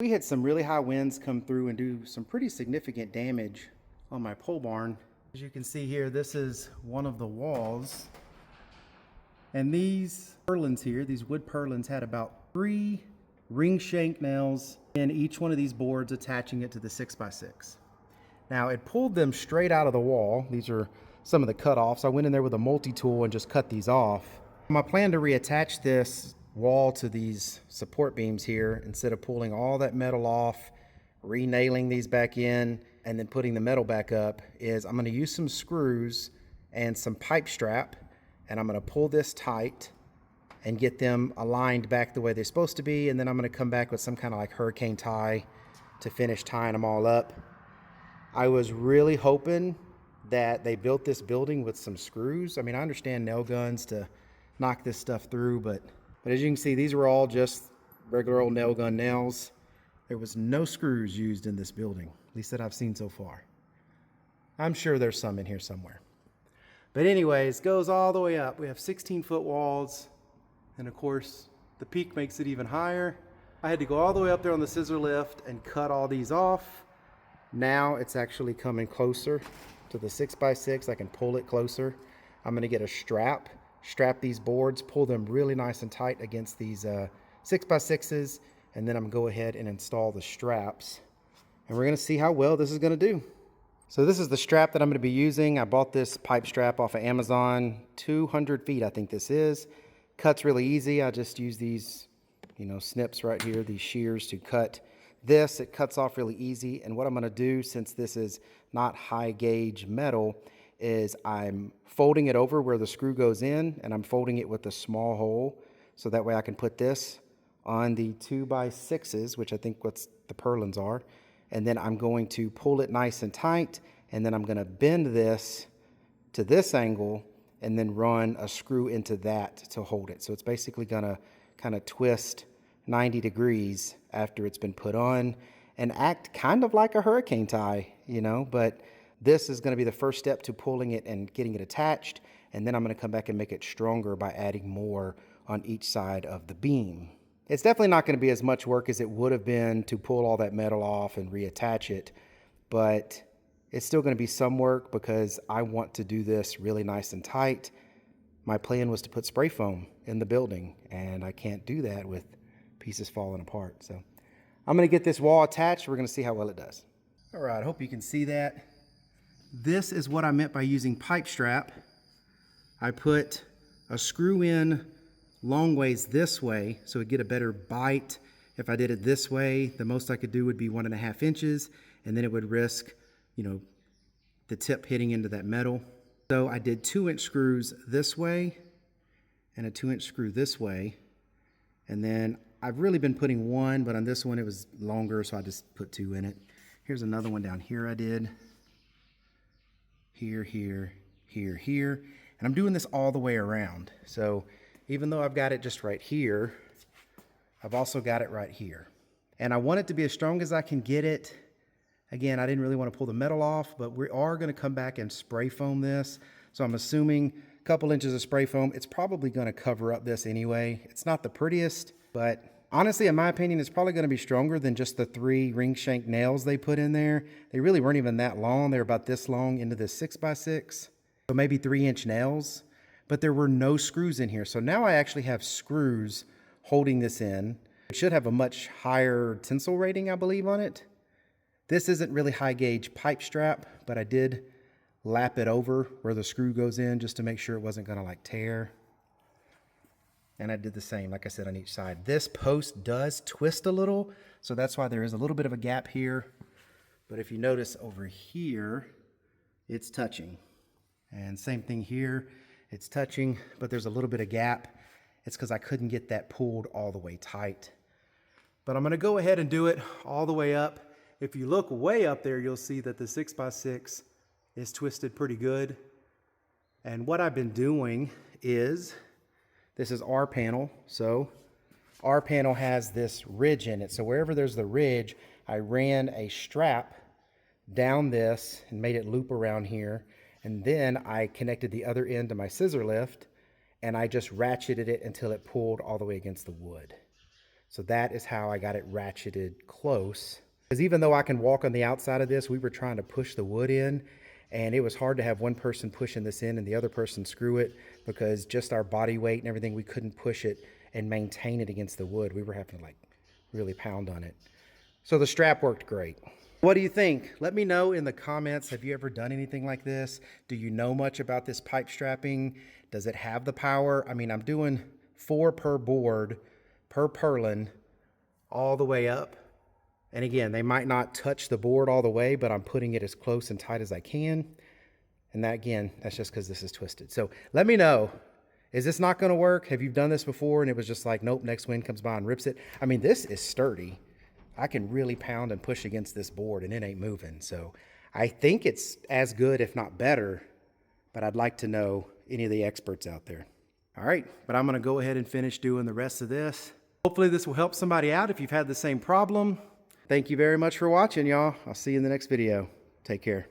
We had some really high winds come through and do some pretty significant damage on my pole barn. As you can see here, this is one of the walls. And these purlins here, these wood purlins, had about 3 ring shank nails in each one of these boards attaching it to the 6x6. Now it pulled them straight out of the wall. These are some of the cutoffs. I went in there with a multi-tool and just cut these off. My plan to reattach this wall to these support beams here, instead of pulling all that metal off, re-nailing these back in, and then putting the metal back up, is I'm going to use some screws and some pipe strap, and I'm going to pull this tight and get them aligned back the way they're supposed to be, and then I'm going to come back with some kind of like hurricane tie to finish tying them all up. I was really hoping that they built this building with some screws. I mean, I understand nail guns to knock this stuff through, but as you can see, these were all just regular old nail gun nails. There was no screws used in this building, at least that I've seen so far. I'm sure there's some in here somewhere. But anyways, goes all the way up. We have 16-foot walls, and of course, the peak makes it even higher. I had to go all the way up there on the scissor lift and cut all these off. Now it's actually coming closer to the 6x6. I can pull it closer. I'm gonna get a strap these boards, pull them really nice and tight against these 6x6s, and then I'm gonna go ahead and install the straps. And we're gonna see how well this is gonna do. So this is the strap that I'm gonna be using. I bought this pipe strap off of Amazon, 200 feet I think this is. Cuts really easy. I just use these, snips right here, these shears to cut this. It cuts off really easy. And what I'm gonna do, since this is not high gauge metal, is I'm folding it over where the screw goes in, and I'm folding it with a small hole, so that way I can put this on the 2x6s, which I think what the purlins are, and then I'm going to pull it nice and tight, and then I'm going to bend this to this angle and then run a screw into that to hold it. So it's basically going to kind of twist 90 degrees after it's been put on and act kind of like a hurricane tie, but this is going to be the first step to pulling it and getting it attached, and then I'm going to come back and make it stronger by adding more on each side of the beam. It's definitely not going to be as much work as it would have been to pull all that metal off and reattach it, but it's still going to be some work because I want to do this really nice and tight. My plan was to put spray foam in the building, and I can't do that with pieces falling apart. So I'm going to get this wall attached. We're going to see how well it does. All right, I hope you can see that. This is what I meant by using pipe strap. I put a screw in long ways this way so it'd get a better bite. If I did it this way, the most I could do would be 1.5 inches, and then it would risk, the tip hitting into that metal. So I did 2-inch screws this way and a 2-inch screw this way. And then I've really been putting 1, but on this one it was longer, so I just put 2 in it. Here's another one down here I did. Here, here, here, here. And I'm doing this all the way around. So even though I've got it just right here, I've also got it right here. And I want it to be as strong as I can get it. Again, I didn't really want to pull the metal off, but we are going to come back and spray foam this. So I'm assuming a couple inches of spray foam. It's probably going to cover up this anyway. It's not the prettiest, but honestly, in my opinion, it's probably going to be stronger than just the 3 ring shank nails they put in there. They really weren't even that long. They were about this long into this 6x6. So maybe 3-inch nails, but there were no screws in here. So now I actually have screws holding this in. It should have a much higher tensile rating, I believe, on it. This isn't really high gauge pipe strap, but I did lap it over where the screw goes in just to make sure it wasn't going to like tear. And I did the same, like I said, on each side. This post does twist a little, so that's why there is a little bit of a gap here. But if you notice over here, it's touching. And same thing here, it's touching, but there's a little bit of gap. It's because I couldn't get that pulled all the way tight. But I'm gonna go ahead and do it all the way up. If you look way up there, you'll see that the 6x6 is twisted pretty good. And what I've been doing is, this is our panel. So our panel has this ridge in it. So wherever there's the ridge, I ran a strap down this and made it loop around here. And then I connected the other end to my scissor lift, and I just ratcheted it until it pulled all the way against the wood. So that is how I got it ratcheted close. Because even though I can walk on the outside of this, we were trying to push the wood in, and it was hard to have one person pushing this in and the other person screw it, because just our body weight and everything, we couldn't push it and maintain it against the wood. We were having to like really pound on it. So the strap worked great. What do you think? Let me know in the comments. Have you ever done anything like this? Do you know much about this pipe strapping? Does it have the power? I mean, I'm doing 4 per board, per purlin, all the way up. And again, they might not touch the board all the way, but I'm putting it as close and tight as I can. And that, again, that's just because this is twisted. So let me know, is this not going to work? Have you done this before and it was just like, nope, next wind comes by and rips it? I mean, this is sturdy. I can really pound and push against this board and it ain't moving. So I think it's as good, if not better, but I'd like to know any of the experts out there. All right, but I'm going to go ahead and finish doing the rest of this. Hopefully this will help somebody out if you've had the same problem. Thank you very much for watching, y'all. I'll see you in the next video. Take care.